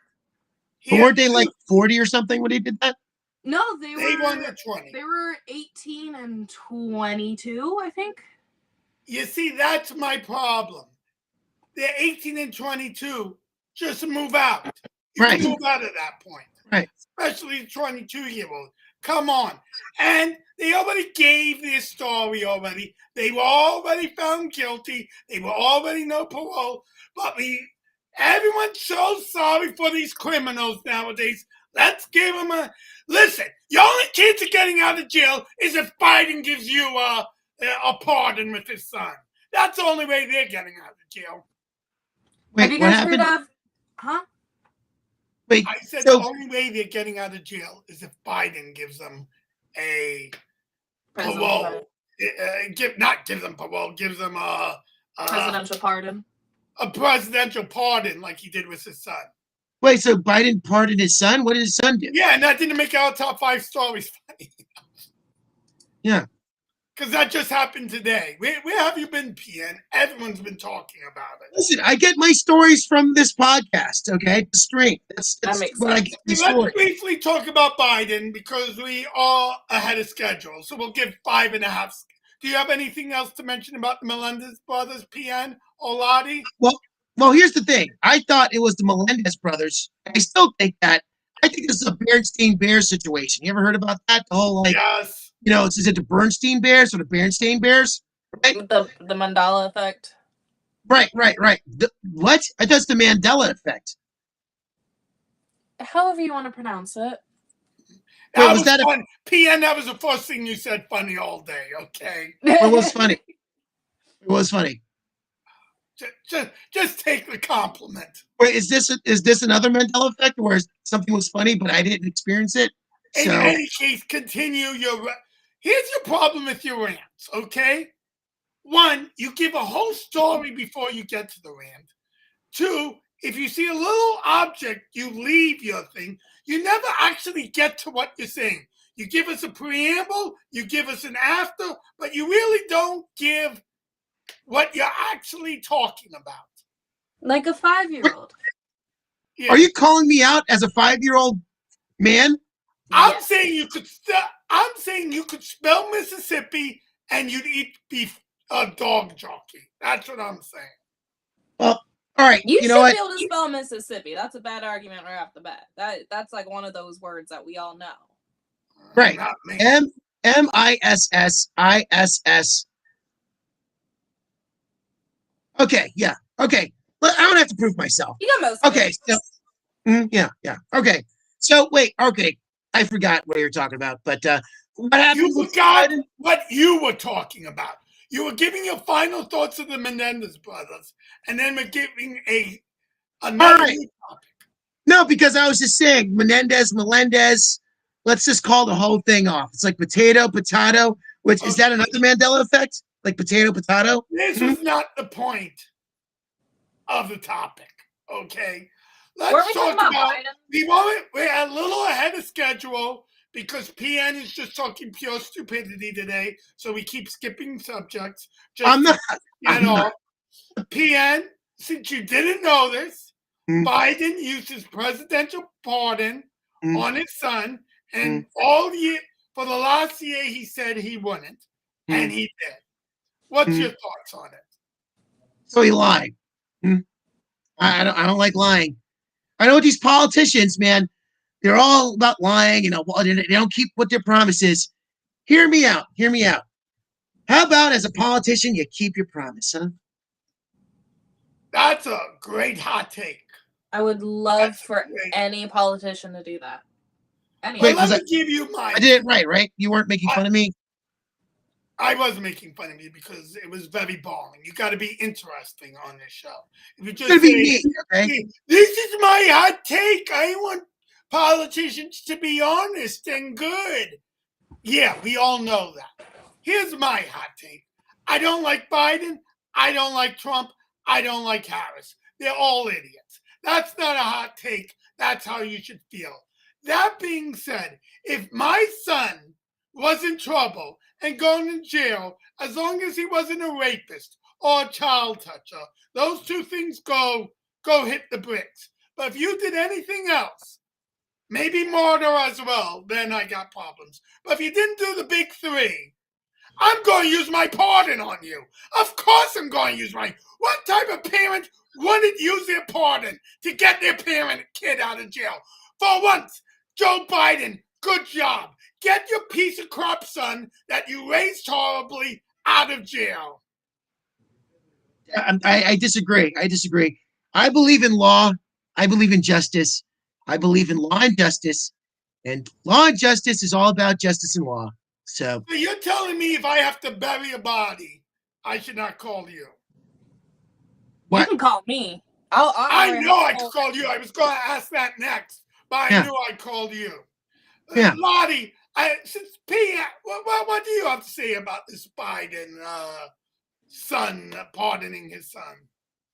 But weren't they like 40 or something when they did that? No, they were under 20. They were 18 and 22, I think. You see, that's my problem. They're 18 and 22. Just move out. You can move out at that point. Right. Especially 22-year-old. Come on. And they already gave their story already. They were already found guilty. They were already no parole. But everyone's so sorry for these criminals nowadays. Let's give them a... Listen, the only chance of getting out of jail is if Biden gives you a pardon with his son. That's the only way they're getting out of jail. Wait, have you guys heard of... Huh? Wait, I said the only way they're getting out of jail is if Biden gives them a parole. Not give them parole, gives them a presidential pardon. A presidential pardon like he did with his son. Wait, so Biden pardoned his son? What did his son do? Yeah, and that didn't make our top 5 stories funny. Yeah. Because that just happened today. Where have you been, PN? Everyone's been talking about it. Listen, I get my stories from this podcast, okay? The stream. That's makes what I sense. get my Let's story. briefly talk about Biden because we are ahead of schedule. So we'll give 5.5. Do you have anything else to mention about the Melendez brothers, PN or Lottie? Well, here's the thing. I thought it was the Melendez brothers. I still think that. I think this is a Bernstein Bears situation. You ever heard about that? The whole Yes. is it the Bernstein Bears or the Bernstein Bears? Right? The Mandela effect. Right. What? I thought it's the Mandela effect. However you want to pronounce it. That was fun. PN, that was the first thing you said funny all day, okay? It was funny. It was funny. Just take the compliment. Wait, is this another Mandela effect where something was funny but I didn't experience it? In any case, continue your. Here's your problem with your rants, okay? One, you give a whole story before you get to the rant. Two, if you see a little object, you leave your thing. You never actually get to what you're saying. You give us a preamble, you give us an after, but you really don't give what you're actually talking about. Like a 5-year-old. Yeah. Are you calling me out as a 5-year-old man? I'm saying you could. I'm saying you could spell Mississippi and you'd eat beef dog jockey. That's what I'm saying. Well, all right. You know should what? be able to spell Mississippi. That's a bad argument right off the bat. That's like one of those words that we all know. Right. Missis. Okay. Yeah. Okay. Well, I don't have to prove myself. You got most. Okay. So, yeah. Okay. So wait. Okay. I forgot what you were talking about. But what happened? You forgot what you were talking about. You were giving your final thoughts of the Menendez brothers, and then we're giving another topic. No, because I was just saying Melendez. Let's just call the whole thing off. It's like potato. Which is that another Mandela effect? Like potato. This was not the point of the topic. Okay, let's talk about. We're a little ahead of schedule because PN is just talking pure stupidity today, so we keep skipping subjects. I'm not. PN, since you didn't know this, Biden used his presidential pardon on his son, and all year for the last year he said he wouldn't, and he did. What's your thoughts on it? So he lied. I don't like lying. I know these politicians, man. They're all about lying. They don't keep what their promises. Hear me out. How about as a politician, you keep your promise, huh? That's a great hot take. I would love for any politician to do that. Well, let me give you mine. I did it right? You weren't making fun of me? I was making fun of you because it was very boring. You got to be interesting on this show. If you just say, me, okay? This is my hot take. I want politicians to be honest and good. Yeah, we all know that. Here's my hot take. I don't like Biden. I don't like Trump. I don't like Harris. They're all idiots. That's not a hot take. That's how you should feel. That being said, if my son was in trouble and going to jail, as long as he wasn't a rapist or a child toucher, those two things go hit the bricks. But if you did anything else, maybe murder as well, then I got problems. But if you didn't do the big three, I'm going to use my pardon on you. Of course I'm going to use mine. What type of parent wouldn't use their pardon to get their kid out of jail? For once, Joe Biden, good job. Get your piece of crap son that you raised horribly out of jail. I disagree. I believe in law. I believe in justice. I believe in law and justice. And law and justice is all about justice and law. So you're telling me if I have to bury a body, I should not call you? What? You can call me. I know I could call you. I was going to ask that next, but I knew I called you. Yeah. Lottie, since what do you have to say about this Biden son pardoning his son?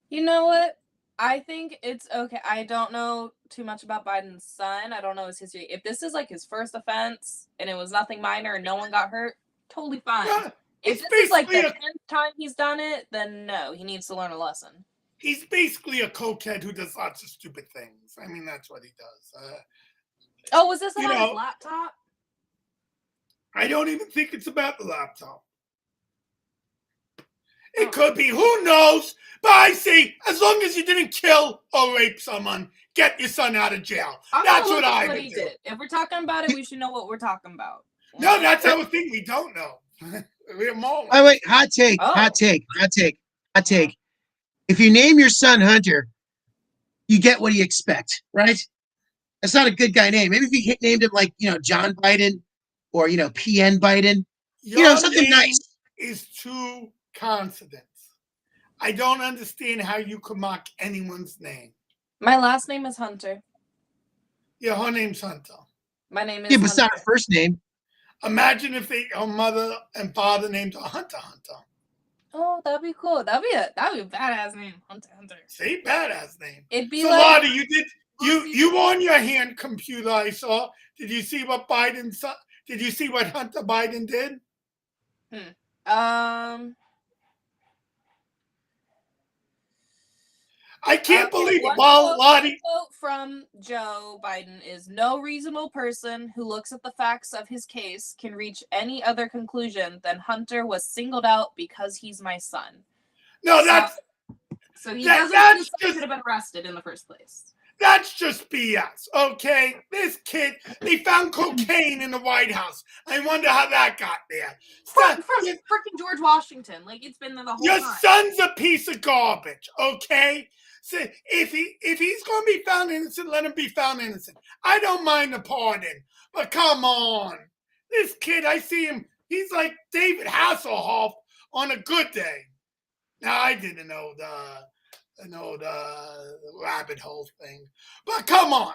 You know what? I think it's okay. I don't know too much about Biden's son. I don't know his history. If this is like his first offense and it was nothing minor and no one got hurt, totally fine. If this is like the 10th time he's done it, then no, he needs to learn a lesson. He's basically a cokehead who does lots of stupid things. I mean, that's what he does. Oh, was this about his laptop? I don't even think it's about the laptop. It could be. Who knows? But I say, as long as you didn't kill or rape someone, get your son out of jail. That's what I would do. If we're talking about it, we should know what we're talking about. No, that's our thing. We don't know. We're more. Oh, wait. Hot take. Hot take. If you name your son Hunter, you get what you expect, right? That's not a good guy name. Maybe if you named him like, John Biden or, PN Biden, something nice. Is too consonants. I don't understand how you could mock anyone's name. My last name is Hunter. Yeah, her name's Hunter. My name is Hunter. But it's not her first name. Imagine if her mother and father named her Hunter. Oh, that'd be cool. That'd be a badass name, Hunter. See, badass name. It'd be so like Lottie, you on your hand computer I saw. Did you see what Biden saw? Did you see what Hunter Biden did? I can't believe it. Well, Lottie. Quote from Joe Biden is, "No reasonable person who looks at the facts of his case can reach any other conclusion than Hunter was singled out because he's my son." No, that's... So he doesn't should have been arrested in the first place. That's just BS, okay? This kid, they found cocaine in the White House. I wonder how that got there. From freaking George Washington. Like, it's been there the whole time. Your son's a piece of garbage, okay? So if he's going to be found innocent, let him be found innocent. I don't mind the pardon, but come on. This kid, I see him, he's like David Hasselhoff on a good day. Now, I didn't know the rabbit hole thing. But come on.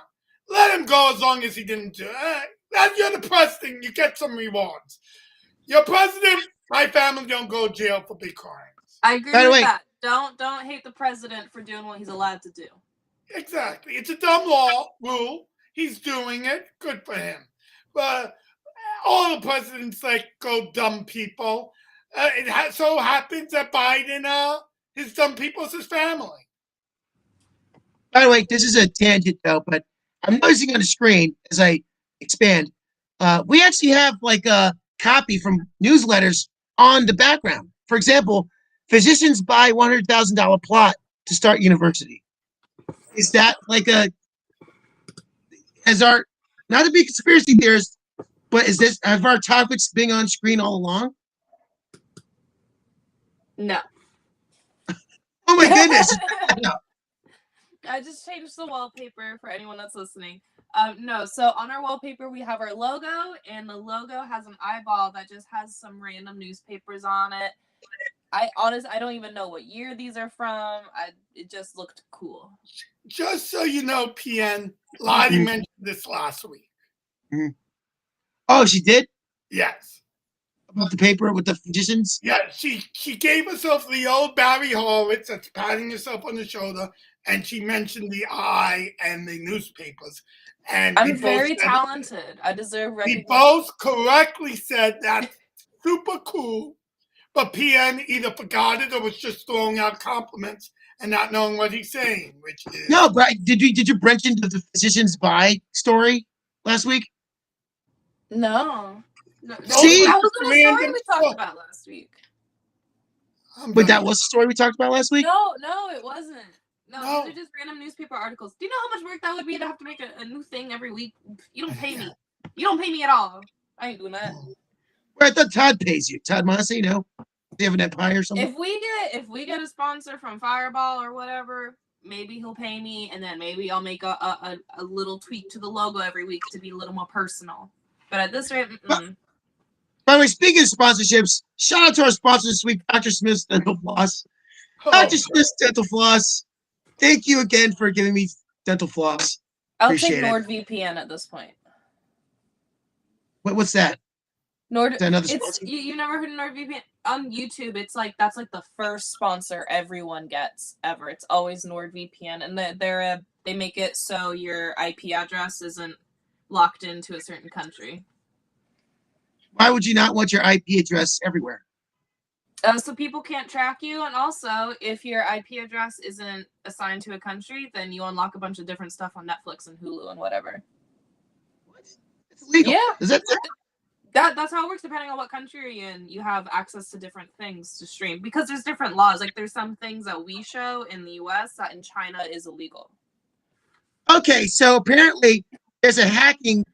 Let him go as long as he didn't do it. You're the president. You get some rewards. You're president. My family don't go to jail for big crimes. I agree with that. Don't hate the president for doing what he's allowed to do. Exactly. It's a dumb rule. He's doing it. Good for him. But all the presidents go dumb people. It so happens that Biden... his dumb people is his family. By the way, this is a tangent though, but I'm noticing on the screen as I expand, we actually have a copy from newsletters on the background. For example, physicians buy $100,000 plot to start university. Is that not to be conspiracy theorists, but have our topics been on screen all along? No. Oh my goodness. No. I just changed the wallpaper for anyone that's listening. No, so on our wallpaper we have our logo, and the logo has an eyeball that just has some random newspapers on it. I don't even know what year these are from. It just looked cool. Just so you know, PN, Lottie mentioned this last week. Mm-hmm. Oh, she did? Yes. About the paper with the physicians? Yeah, she gave herself the old Barry Horowitz that's patting herself on the shoulder, and she mentioned the eye and the newspapers. And I'm very talented. I deserve recognition. We both correctly said that's super cool, but PN either forgot it or was just throwing out compliments and not knowing what he's saying, which is... No, but did you mention the physicians buy story last week? No. See? That was the story we talked about last week. But that was the story we talked about last week? No, it wasn't. No, these are just random newspaper articles. Do you know how much work that would be to have to make a new thing every week? You don't pay me. You don't pay me at all. I ain't doing that. Well, I thought Todd pays you. Todd Mossy, Do you have an empire or something? If we get a sponsor from Fireball or whatever, maybe he'll pay me, and then maybe I'll make a little tweak to the logo every week to be a little more personal. But at this rate, By the way, speaking of sponsorships, shout out to our sponsor this week, Dr. Smith's Dental Floss. Dr. Smith's Dental Floss. Thank you again for giving me dental floss. I'll take NordVPN at this point. What's that? You never heard of NordVPN? On YouTube, that's the first sponsor everyone gets ever. It's always NordVPN, and they make it so your IP address isn't locked into a certain country. Why would you not want your IP address everywhere? So people can't track you, and also if your IP address isn't assigned to a country, then you unlock a bunch of different stuff on Netflix and Hulu and whatever. What? It's illegal. Yeah. Is that That's how it works. Depending on what country you're in, you have access to different things to stream because there's different laws. Like there's some things that we show in the U.S. that in China is illegal. okay? So apparently, there's a hacking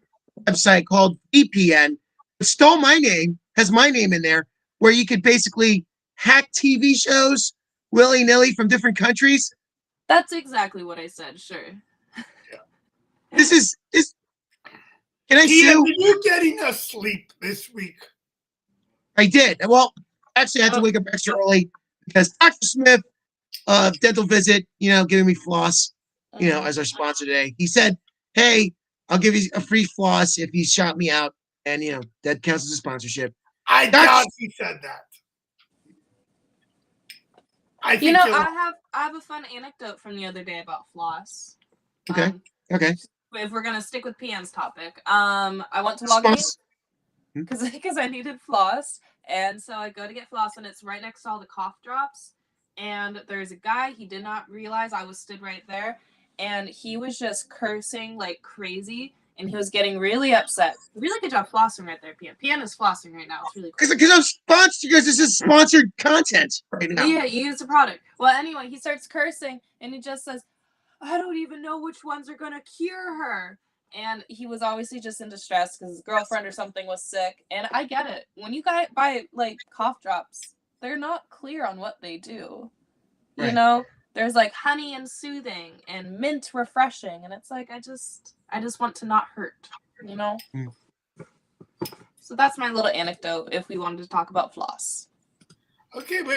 website called VPN. It stole my name, has my name in there, where you could basically hack TV shows willy nilly from different countries. That's exactly what I said. Sure. This is this. Can I Tia, sue? did you get enough sleep this week? I did. Well, actually, I had to wake up extra early because Dr. Smith, dental visit, giving me floss, as our sponsor today. He said, "Hey, I'll give you a free floss if you shout me out," and that counts as a sponsorship. I doubt he said that. I have a fun anecdote from the other day about floss. Okay. Okay. If we're gonna stick with PN's topic, I went to Walgreens because I needed floss, and so I go to get floss, and it's right next to all the cough drops. And there's a guy, he did not realize I was stood right there, and he was just cursing like crazy, and he was getting really upset. Really good job flossing right there, PN. PN is flossing right now. It's really cool. Because I'm sponsored, because this is sponsored content right now. Yeah, you use the product. Well, anyway, he starts cursing, and he just says, I don't even know which ones are going to cure her. And he was obviously just in distress because his girlfriend or something was sick. And I get it. When you buy, like, cough drops, they're not clear on what they do. Right. You know? There's, like, honey and soothing and mint refreshing. And it's like, I just want to not hurt, you know? Mm. So that's my little anecdote if we wanted to talk about floss. Okay, we're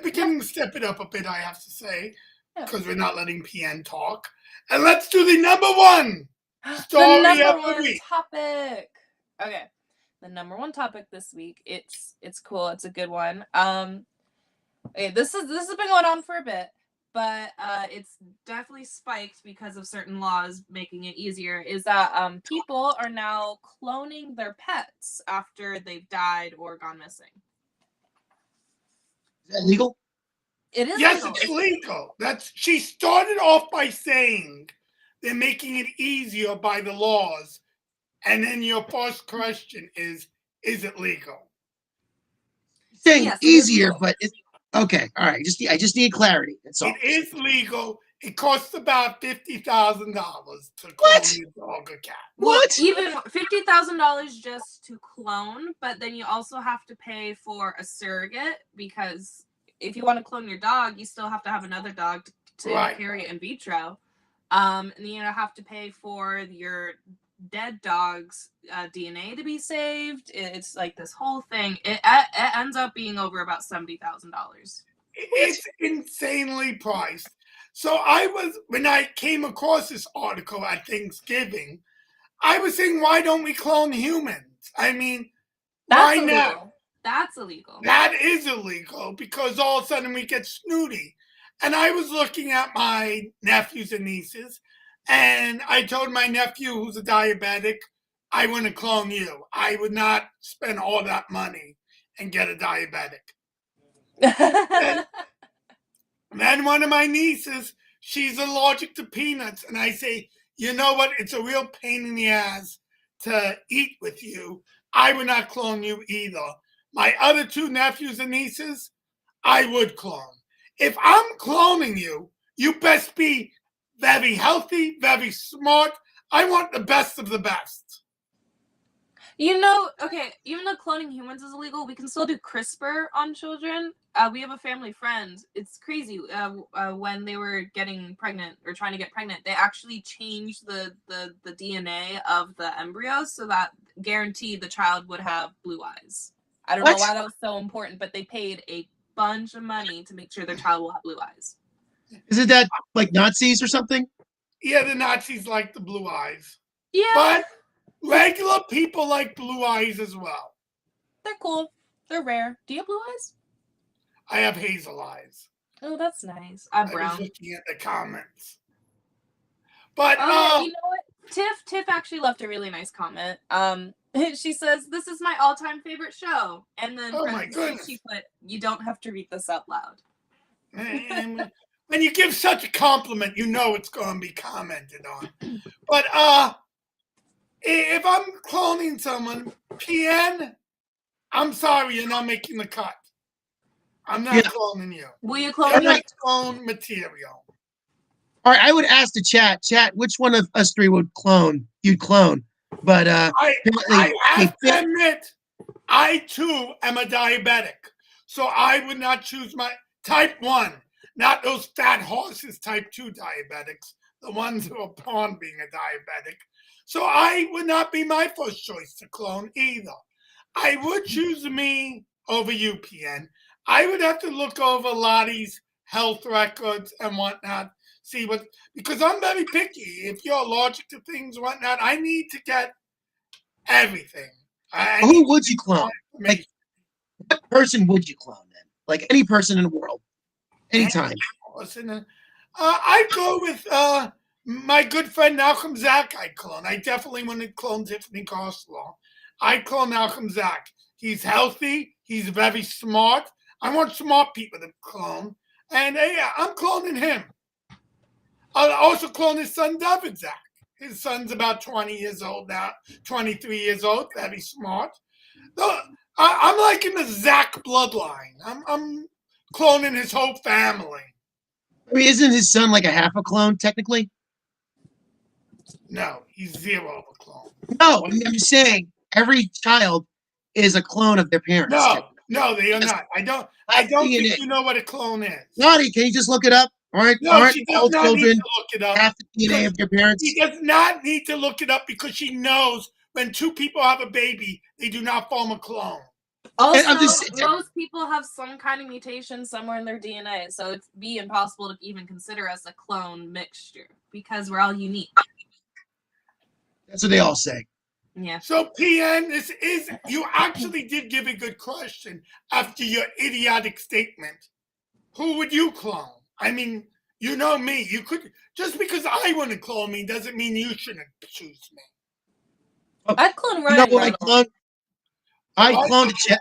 beginning to step it up a bit, I have to say. Because we're not letting PN talk. And let's do the number one story of the week. Topic. Okay. The number one topic this week. It's cool. It's a good one. Okay, this has been going on for a bit, but it's definitely spiked because of certain laws making it easier, is that people are now cloning their pets after they've died or gone missing. Is that legal? It is yes, legal. It's legal. She started off by saying they're making it easier by the laws. And then your first question is it legal? Saying easier, but okay. All right. I just need clarity. That's all. It is legal. It costs about $50,000 to clone your dog or cat. What? Even $50,000 just to clone, but then you also have to pay for a surrogate because if you want to clone your dog, you still have to have another dog to carry it in vitro. And then you have to pay for your dead dog's DNA to be saved. It's like this whole thing. It ends up being over about $70,000. It's insanely priced. So when I came across this article at Thanksgiving, I was saying, why don't we clone humans? I mean, why not? That's illegal. That is illegal because all of a sudden we get snooty. And I was looking at my nephews and nieces, and I told my nephew, who's a diabetic, I want to clone you. I would not spend all that money and get a diabetic. Then one of my nieces, she's allergic to peanuts. And I say, you know what? It's a real pain in the ass to eat with you. I would not clone you either. My other two nephews and nieces, I would clone. If I'm cloning you, you best be very healthy, very smart. I want the best of the best. You know, okay, even though cloning humans is illegal, we can still do CRISPR on children. We have a family friend. It's crazy. When they were getting pregnant or trying to get pregnant, they actually changed the DNA of the embryos so that guaranteed the child would have blue eyes. I don't know why that was so important, but they paid a bunch of money to make sure their child will have blue eyes. Isn't that like Nazis or something? Yeah, the Nazis like the blue eyes. Yeah. But regular people like blue eyes as well. They're cool. They're rare. Do you have blue eyes? I have hazel eyes. Oh, that's nice. I have brown. I was looking at the comments. But you know what? Tiff actually left a really nice comment. She says, "This is my all-time favorite show," and then Oh my goodness. she put, "You don't have to read this out loud." And when you give such a compliment, you know it's going to be commented on. But if I'm cloning someone, PN, I'm sorry, you're not making the cut. I'm not cloning you. Will you You're clone me? not clone material. All right, I would ask the chat, which one of us three would you'd clone. But I have to admit, I too am a diabetic. So I would not choose my type 1, not those fat horses type 2 diabetics, the ones who are born being a diabetic. So I would not be my first choice to clone either. I would choose me over UPN. I would have to look over Lottie's health records and whatnot, see what, because I'm very picky. If you're allergic to things, whatnot, I need to get everything. Who would you clone? Like, what person would you clone then? Like any person in the world, anytime. I'd go with my good friend Malcolm Zach. I'd clone. I definitely want to clone Tiffany Costello. I'd clone Malcolm Zach. He's healthy. He's very smart. I want smart people to clone. And yeah, I'm cloning him. I'll also clone his son, David Zach. His son's about 20 years old now, 23 years old, very smart. I'm like in the Zach bloodline. I'm cloning his whole family. I mean, isn't his son like a half a clone, technically? No, he's zero of a clone. No, I'm just saying every child is a clone of their parents. No, they are not. I don't think you know what a clone is. Lottie, can you just look it up? Aren't she does all not children need to look it up. half the DNA of their parents? She does not need to look it up because she knows when two people have a baby, they do not form a clone. Also, most people have some kind of mutation somewhere in their DNA, so it'd be impossible to even consider us a clone mixture because we're all unique. That's what they all say. Yeah. So, PN, you actually did give a good question after your idiotic statement. Who would you clone? I mean, you know me. You could, just because I want to clone me doesn't mean you shouldn't choose me. I'd clone Ryan. You know what I clone? I cloned a chat.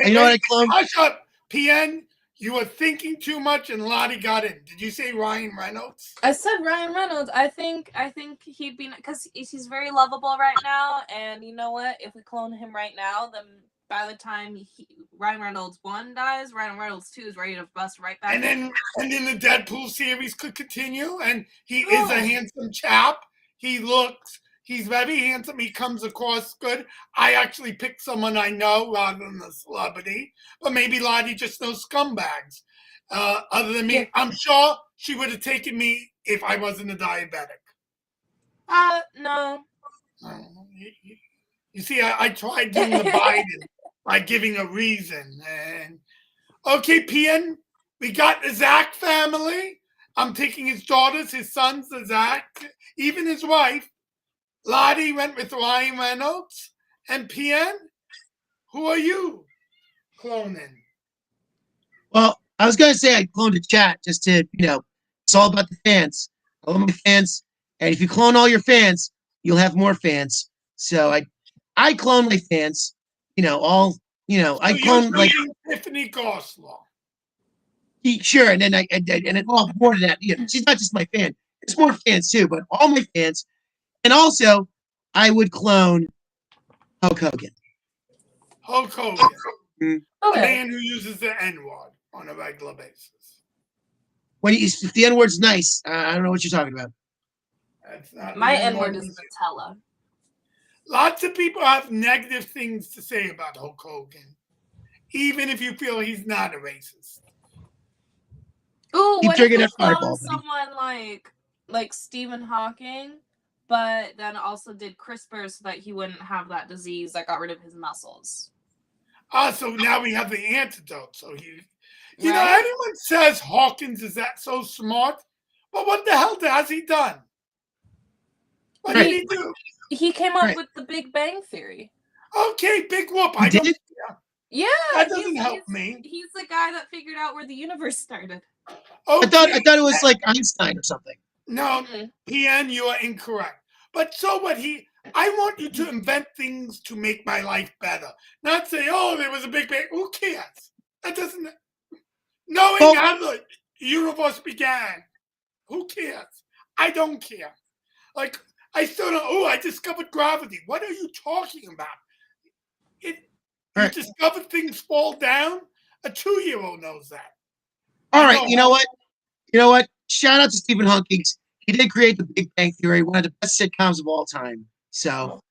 You know what I cloned? Hush up, PN. You were thinking too much, and Lottie got in. Did you say Ryan Reynolds? I said Ryan Reynolds. I think he'd be, because he's very lovable right now, and you know what? If we clone him right now, then by the time Ryan Reynolds 1 dies, Ryan Reynolds 2 is ready to bust right back. And then the Deadpool series could continue, and he is a handsome chap. He's very handsome. He comes across good. I actually picked someone I know rather than a celebrity. But maybe Lottie just knows scumbags. Other than me, I'm sure she would have taken me if I wasn't a diabetic. No. You see, I tried doing the Biden by giving a reason. And okay, PN, we got the Zach family. I'm taking his daughters, his sons, the Zach, even his wife. Lottie went with Ryan Reynolds. And PN, who are you cloning? Well, I was going to say I cloned a chat just to, it's all about the fans. I love my fans. And if you clone all your fans, you'll have more fans. So I clone my fans, I clone like Tiffany Costello. Sure. And then more than that, she's not just my fan. There's more fans too, but all my fans. And also, I would clone Hulk Hogan. Hulk Hogan. Okay. A man who uses the N-word on a regular basis. If the N-word's nice, I don't know what you're talking about. My N-word is Nutella. Lots of people have negative things to say about Hulk Hogan, even if you feel he's not a racist. Ooh, what if we clone someone like Stephen Hawking, but then also did CRISPR so that he wouldn't have that disease that got rid of his muscles? So now we have the antidote. So you know, everyone says Hawkins is that so smart, but what the hell has he done? What did he do? He came up with the Big Bang Theory. Okay, big whoop. I did. Yeah, that doesn't help me. He's the guy that figured out where the universe started. Okay. I thought it was like Einstein or something. No, PN, you are incorrect. But so what? I want you to invent things to make my life better. Not say, oh, there was a big bang. Who cares? That doesn't. Knowing how the universe began. Who cares? I don't care. Like, I still don't. Oh, I discovered gravity. What are you talking about? You discovered things fall down? A 2-year-old knows that. All right, you know what? You know what? Shout out to Stephen Hawking. He did create the Big Bang Theory, one of the best sitcoms of all time. So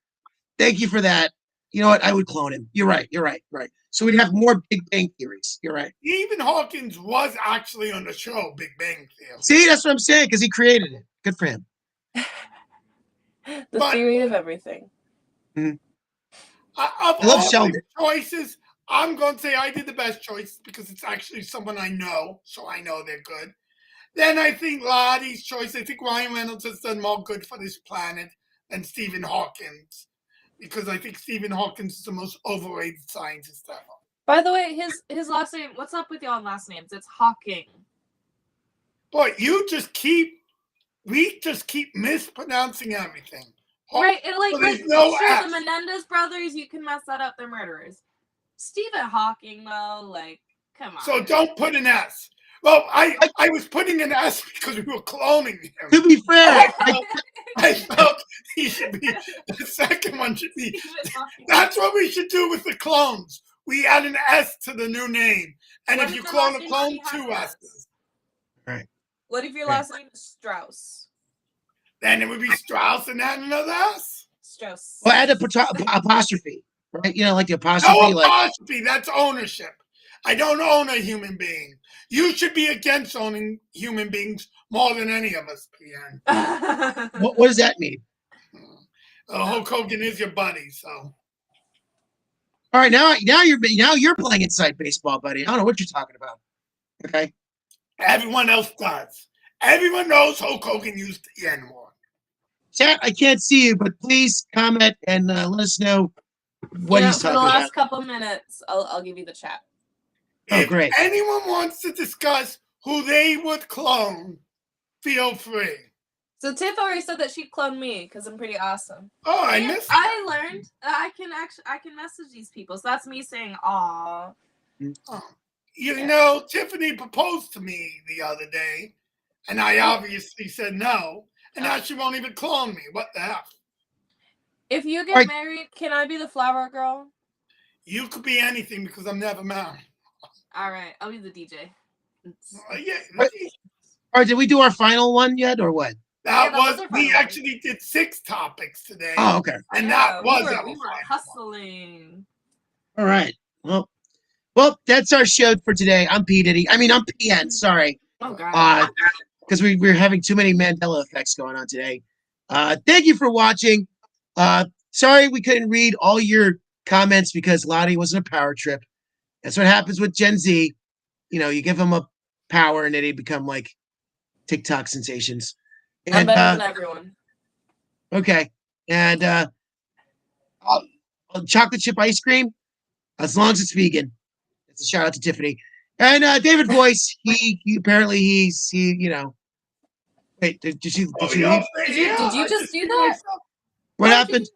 thank you for that. You know what? I would clone him. You're right. Right. So we'd have more Big Bang Theories. You're right. Stephen Hawking was actually on the show Big Bang Theory. See, that's what I'm saying, because he created it. Good for him. The theory of everything. Of all the choices, I'm going to say I did the best choice because it's actually someone I know, so I know they're good. Then I think Lottie's choice. I think Ryan Reynolds has done more good for this planet than Stephen Hawking, because I think Stephen Hawking is the most overrated scientist ever. By the way, his last name. What's up with y'all last names? It's Hawking. Boy, we just keep mispronouncing everything. Right, and the Menendez brothers, you can mess that up. They're murderers. Stephen Hawking, though, like, come on. So don't put an S. Well, I was putting an S because we were cloning him. To be fair, I felt he should be, the second one should be. That's what we should do with the clones. We add an S to the new name. And if you clone a clone, 2 S's. Right. What if your last name is Strauss? Then it would be Strauss and add another S. Strauss. Well, add apostrophe, right? You know, like the apostrophe. No apostrophe. That's ownership. I don't own a human being. You should be against owning human beings more than any of us, PN. What does that mean? Hulk Hogan is your buddy, so. All right, now you're playing inside baseball, buddy. I don't know what you're talking about. Okay. Everyone else does. Everyone knows Hulk Hogan used the N-word. Chat, I can't see you, but please comment and let us know what he's talking about. For the last couple minutes, I'll give you the chat. If anyone wants to discuss who they would clone, feel free. So Tiff already said that she'd clone me because I'm pretty awesome. Oh, I missed. I learned that I can message these people. So that's me saying, "Aw." You know, Tiffany proposed to me the other day, and I obviously said no. And now she won't even clone me. What the hell? If you get married, can I be the flower girl? You could be anything because I'm never married. All right, I'll be the DJ. Yeah. All right, did we do our final one yet, or what? We actually did 6 topics today. Oh, okay. And that was we were hustling. All right. Well, that's our show for today. I'm P Diddy. I mean, I'm PN. Sorry. Oh God. Because we're having too many Mandela effects going on today. Thank you for watching. Sorry we couldn't read all your comments because Lottie was in a power trip. That's what happens with Gen Z. You know, you give them a power and then they become like TikTok sensations. And, I'm better than everyone. Okay. And chocolate chip ice cream, as long as it's vegan. It's a shout out to Tiffany. And David Boyce, he apparently he's you know. Wait, did you leave? Did you just do that? What happened?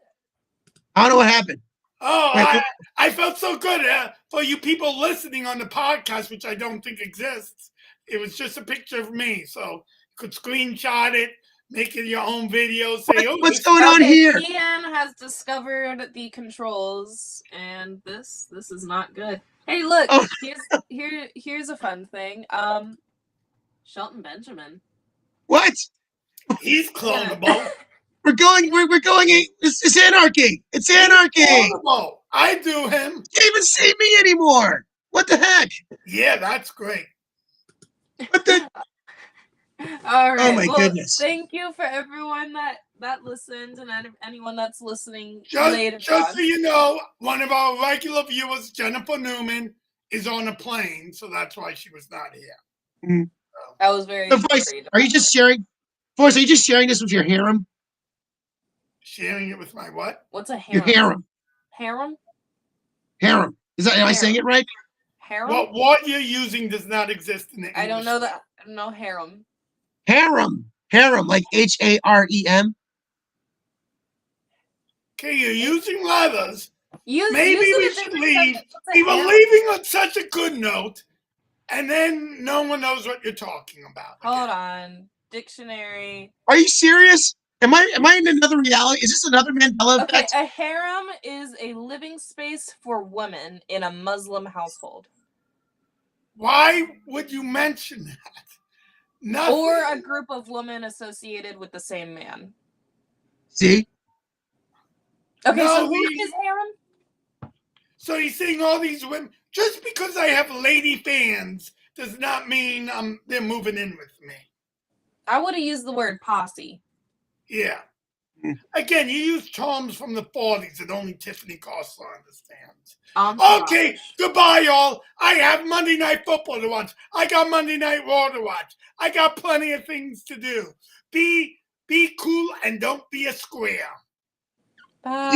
I don't know what happened. Oh, I felt so good for you people listening on the podcast, which I don't think exists. It was just a picture of me, so you could screenshot it, make it your own video. Say, what's going on here? Ian has discovered the controls, and this is not good. Hey, look, here's a fun thing. Shelton Benjamin. What? He's clonable. We're going. It's anarchy. It's anarchy. Clonable. I do him. You can't even see me anymore. What the heck? Yeah, that's great. What the? All right. Oh my goodness. Thank you for everyone that listened and anyone that's listening later. Just so you know, one of our regular viewers, Jennifer Newman, is on a plane, so that's why she was not here. Mm-hmm. I was very. Voice, are you just sharing? Voice, are you just sharing this with your harem? Sharing it with my what? What's a harem? Your harem. Harem? Harem. Am I saying it right? Harem? Well, what you're using does not exist in the English. I don't know that. No harem. Harem. Harem, like HAREM. Okay, you're using letters. Use Maybe use we it in should different leave. sentences. What's a We were harem? leaving on such a good note, and then no one knows what you're talking about. Hold again. on. Dictionary. Are you serious? Am I in another reality? Is this another Mandela Okay, effect? a harem is a living space for women in a Muslim household. Why would you mention that? Nothing. Or a group of women associated with the same man. See? Okay, No, so who we- is harem? So he's saying all these women, just because I have lady fans does not mean they're moving in with me. I would have used the word posse. Yeah. Again, you use terms from the 40s that only Tiffany Costler understands. Entourage. Okay, goodbye, y'all. I have Monday Night Football to watch. I got Monday Night Raw to watch. I got plenty of things to do. Be cool and don't be a square. Bye.